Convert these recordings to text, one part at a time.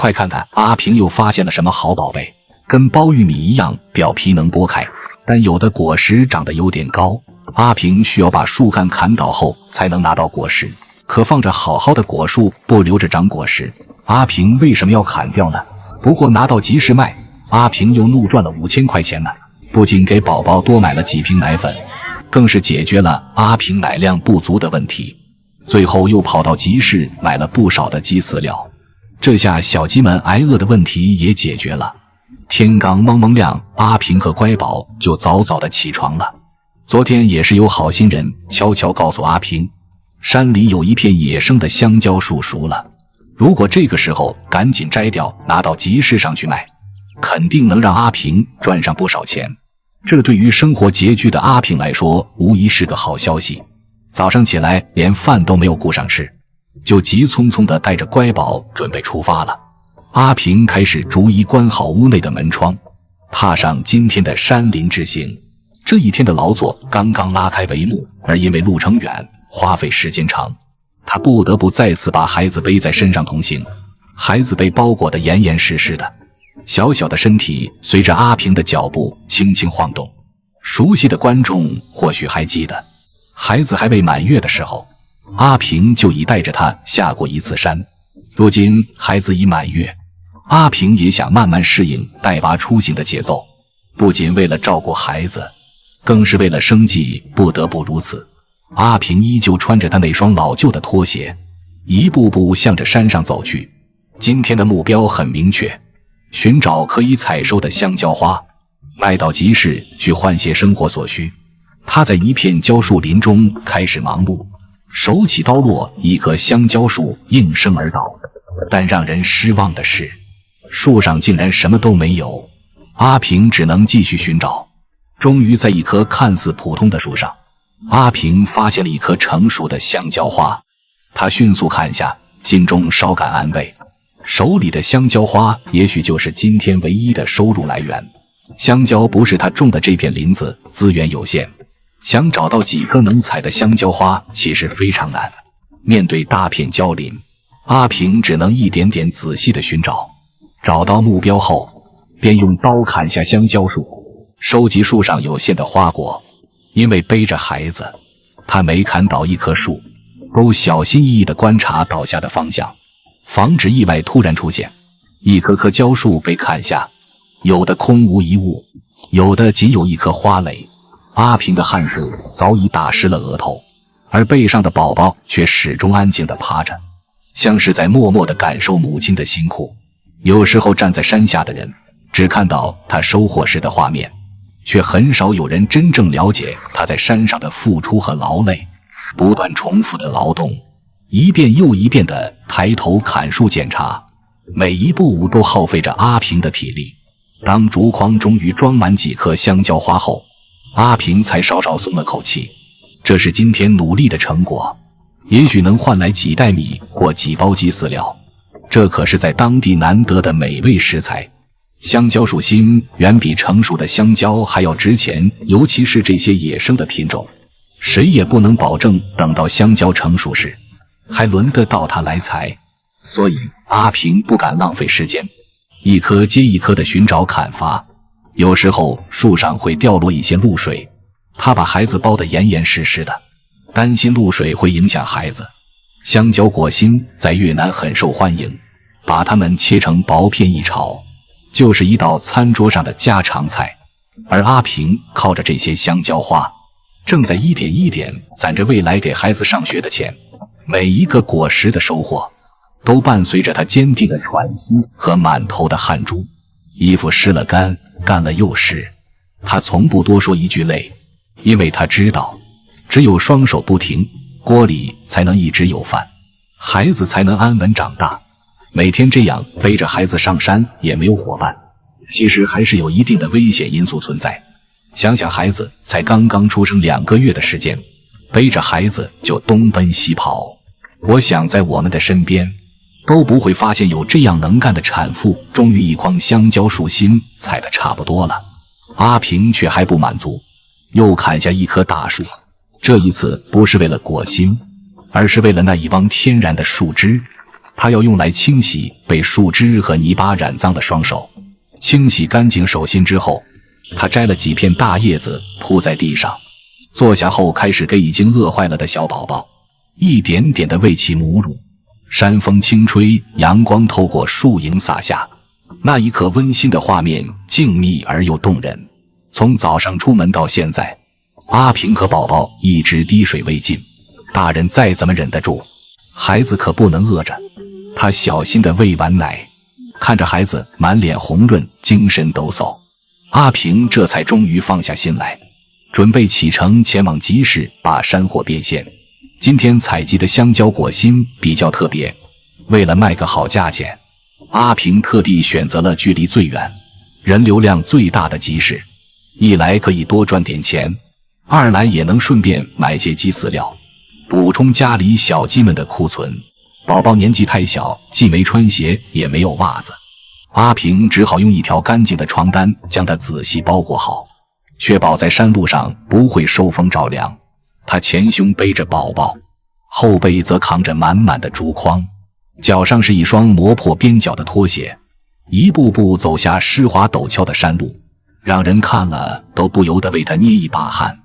快看看，阿平又發現了什麼好寶貝，跟苞玉米一樣，表皮能剝開，但有的果實長得有點高，阿平需要把樹幹砍倒後才能拿到果實。可放着好好的果樹不留着長果實，阿平為什麼要砍掉呢？不過拿到集市賣，阿平又怒賺了5000塊錢呢，不僅給寶寶多買了幾瓶奶粉，更是解決了阿平奶量不足的問題。最後又跑到集市買了不少的鸡饲料，這下小雞們挨餓的問題也解決了。天剛蒙蒙亮，阿平和乖寶就早早的起床了。昨天也是有好心人悄悄告訴阿平，山裡有一片野生的香蕉树熟了，如果這個時候趕緊摘掉，拿到集市上去賣，肯定能讓阿平賺上不少錢。這對於生活拮據的阿平來說，無疑是個好消息。早上起來連飯都沒有顧上吃，就急匆匆地帶着乖寶準備出發了。阿平開始逐一關好屋內的門窗，踏上今天的山林之行。這一天的勞作剛剛拉開帷幕，而因為路程遠，花費時間長，他不得不再次把孩子背在身上同行。孩子被包裹得嚴嚴實實的，小小的身體隨着阿平的腳步輕輕晃動。熟悉的觀眾或許還記得，孩子還未滿月的時候，阿平就已帶着他下過一次山。如今孩子已滿月，阿平也想慢慢適應帶娃出行的節奏，不僅為了照顧孩子，更是為了生計不得不如此。阿平依舊穿着他那雙老舊的拖鞋，一步步向着山上走去。今天的目標很明確，尋找可以採收的香蕉花，賣到集市去換些生活所需。他在一片蕉樹林中開始忙碌，手起刀落，一棵香蕉樹应声而倒。但讓人失望的是，樹上竟然什麼都沒有。阿平只能繼續尋找，終於在一棵看似普通的樹上，阿平發現了一顆成熟的香蕉花。他迅速砍下，心中稍感安慰，手裡的香蕉花也許就是今天唯一的收入来源。香蕉不是他種的这片林子資源有限，想找到幾顆能採的香蕉花其實非常難。面對大片蕉林，阿平只能一點點仔細地尋找。找到目標後，便用刀砍下香蕉樹，收集樹上有限的花果。因為背着孩子，他每砍倒一棵樹，都小心翼翼地觀察倒下的方向，防止意外突然出現。一棵棵蕉樹被砍下，有的空無一物，有的仅有一顆花蕾。阿平的汗水早已打濕了額頭，而背上的寶寶卻始終安靜地趴着，像是在默默地感受母親的辛苦。有時候站在山下的人只看到他收穫時的畫面，卻很少有人真正了解他在山上的付出和勞累。不斷重複的勞動，一遍又一遍的抬頭砍樹檢查，每一步都耗費着阿平的體力。當竹筐終於裝滿幾顆香蕉花後，阿平才稍稍鬆了口氣。這是今天努力的成果，也許能換來幾袋米或幾包雞飼料，這可是在當地難得的美味食材。香蕉樹心遠比成熟的香蕉還要值錢，尤其是這些野生的品種，誰也不能保證等到香蕉成熟時還輪得到它來採。所以阿平不敢浪費時間，一顆接一顆的尋找砍伐。有時候樹上會掉落一些露水，他把孩子包得嚴嚴實實的，擔心露水會影響孩子。香蕉果心在越南很受歡迎，把它們切成薄片一炒，就是一道餐桌上的家常菜。而阿平靠着這些香蕉花，正在一點一點攢着未來給孩子上學的錢。每一個果實的收穫，都伴隨着他堅定的喘息和滿頭的汗珠。衣服濕了乾，乾了又濕，他從不多說一句累，因為他知道，只有雙手不停，鍋裡才能一直有飯，孩子才能安穩長大。每天這樣背着孩子上山也沒有夥伴，其實還是有一定的危險因素存在。想想孩子才剛刚出生2個月的時間，背着孩子就東奔西跑，我想在我們的身邊都不會發現有這樣能幹的產婦。終於一筐香蕉樹心採得差不多了，阿平卻還不滿足，又砍下一棵大樹。這一次不是為了果心，而是為了那一汪天然的樹枝。他要用來清洗被樹枝和泥巴染髒的双手。清洗乾淨手心之後，他摘了几片大葉子鋪在地上，坐下後開始給已經餓壞了的小寶寶一點點地餵起母乳。山風輕吹，陽光透過樹影灑下，那一刻溫馨的畫面靜謐而又動人。從早上出門到現在，阿平和寶寶一直滴水未進，大人再怎麼忍得住，孩子可不能餓着。他小心地餵完奶，看着孩子滿臉紅潤，精神抖擻，阿平這才終於放下心來，準備啟程前往集市把山貨變現。今天採集的香蕉果心比較特別，為了賣個好價錢，阿平特地選擇了距離最遠、人流量最大的集市，一來可以多賺點錢，二來也能順便買些雞飼料，補充家裡小雞們的庫存。寶寶年紀太小，既沒穿鞋也沒有襪子，阿平只好用一條乾淨的床單將它仔細包裹好，確保在山路上不會受風着涼。他前胸背着寶寶，後背則扛着滿滿的竹筐，腳上是一雙磨破邊角的拖鞋，一步步走下濕滑陡峭的山路，讓人看了都不由得為他捏一把汗。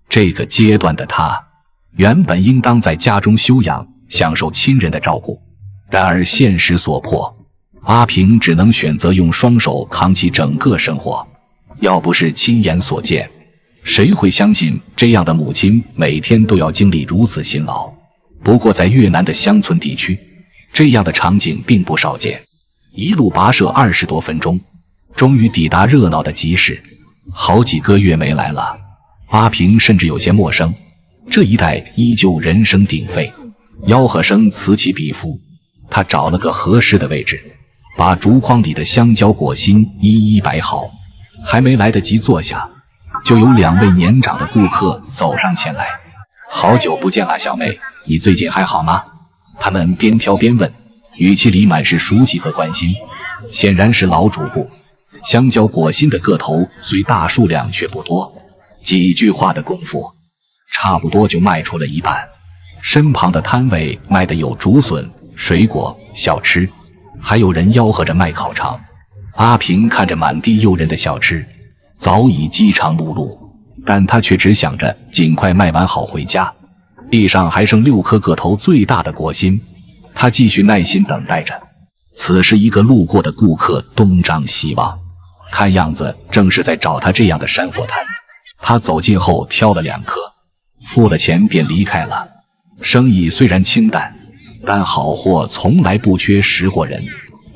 這個階段的他，原本應當在家中休養，享受親人的照顧，然而現實所迫，阿平只能選擇用雙手扛起整個生活。要不是親眼所見，誰會相信這樣的母親每天都要經歷如此辛勞？不過在越南的鄉村地區，這樣的場景並不少見。一路跋涉20多分鐘，終於抵達熱鬧的集市。好幾個月沒來了，阿平甚至有些陌生。這一帶依舊人聲鼎沸，吆喝聲此起彼伏。他找了個合適的位置，把竹筐裡的香蕉果心一一擺好，還沒來得及坐下，就有2位年長的顧客走上前來。好久不見了，小妹，你最近還好嗎？他們邊挑邊問，語氣裡滿是熟悉和關心，顯然是老主顧。香蕉果心的個頭雖大，數量卻不多，幾句話的功夫，差不多就賣出了一半。身旁的攤位賣的有竹筍、水果、小吃，還有人吆喝着賣烤腸。阿平看着滿地誘人的小吃，早已飢腸轆轆，但他卻只想着盡快賣完好回家。地上還剩6顆個頭最大的果心，他繼續耐心等待着。此時一個路過的顧客東張西望，看樣子正是在找他這樣的山貨攤。他走近後挑了2顆，付了錢便離開了。生意雖然清淡，但好貨從來不缺識貨人。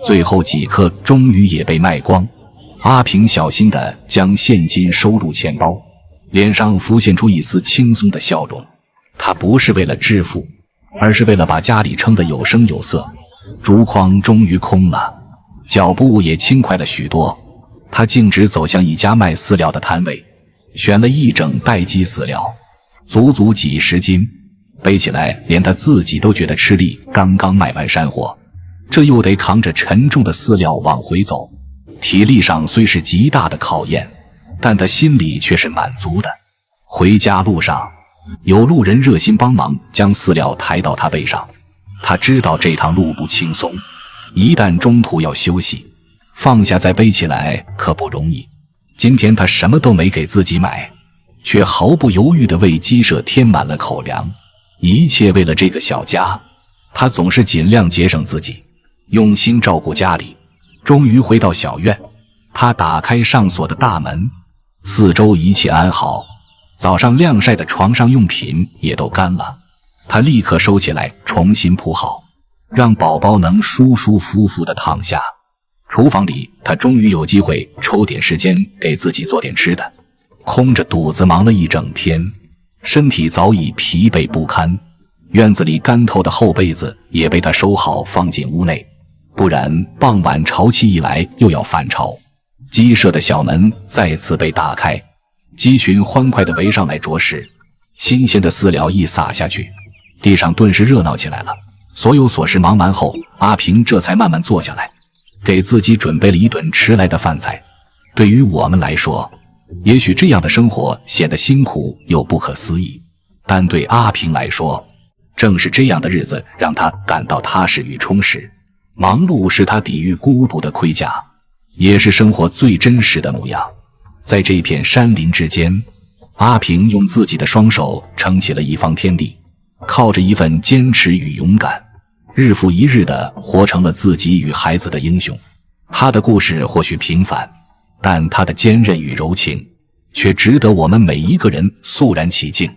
最後幾顆終於也被賣光。阿平小心地將現金收入錢包，臉上浮現出一絲輕鬆的笑容。他不是為了致富，而是為了把家裡撐得有聲有色。竹筐終於空了，腳步也輕快了許多。他徑直走向一家賣飼料的攤位，選了一整袋雞飼料，足足幾10斤，背起來連他自己都覺得吃力。剛刚賣完山貨，這又得扛着沉重的飼料往回走，體力上雖是極大的考驗，但他心裡卻是滿足的。回家路上，有路人熱心幫忙將飼料抬到他背上。他知道這趟路不輕鬆，一旦中途要休息，放下再背起來可不容易。今天他什麼都沒給自己買，卻毫不猶豫地為雞舍添滿了口糧，一切為了這個小家。他總是盡量節省自己，用心照顧家裡。終於回到小院，他打開上鎖的大門，四周一切安好，早上晾曬的床上用品也都乾了。他立刻收起來，重新鋪好，讓寶寶能舒舒服服地躺下。廚房裡，他終於有機會抽點時間給自己做點吃的。空着肚子忙了一整天，身體早已疲憊不堪。院子裡乾透的厚被子也被他收好放進屋內，不然傍晚潮氣一來又要反潮。雞舍的小門再次被打開，雞群歡快地圍上來啄食，新鮮的飼料一撒下去，地上頓時熱鬧起來了。所有瑣事忙完後，阿平這才慢慢坐下來，給自己準備了一頓遲來的飯菜。對於我們來說，也許這樣的生活顯得辛苦又不可思議，但對阿平來說，正是這樣的日子讓他感到踏實與充實。忙碌是他抵禦孤獨的盔甲，也是生活最真實的模樣。在這片山林之間，阿平用自己的雙手撐起了一方天地，靠着一份堅持與勇敢，日復一日地活成了自己與孩子的英雄。他的故事或許平凡，但他的堅韌與柔情卻值得我們每一個人肅然起敬。